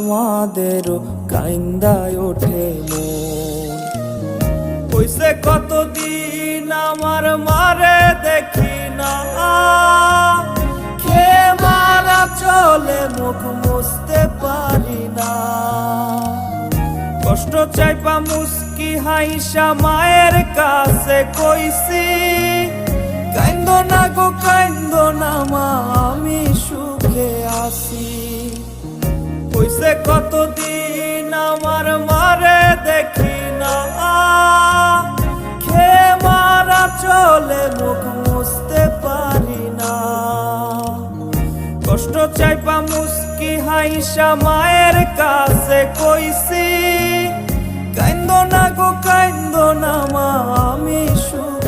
আমাদেরও কাইন্দায় ওঠে মন। কইছে কতদিন আমার মারে দেখি না, খেয়ে মারা চলে মুখ মুছতে পারি না। কষ্ট চাইপা মুস্কি হাইসা মায়ের কাছে কইছি, কাইন্দো না গো কাইন্দো না মা, আমি সুখে আছি। কইছে কতদিন আমার মারে দেখি না, খেয়ে মারা চলে মুখ মুছতে পারি না। কষ্ট চাইপা মুস্কি হাইসা মায়ের কাছে কইছি, কাইন্দো না গো কাইন্দো না মা, আমি সুখে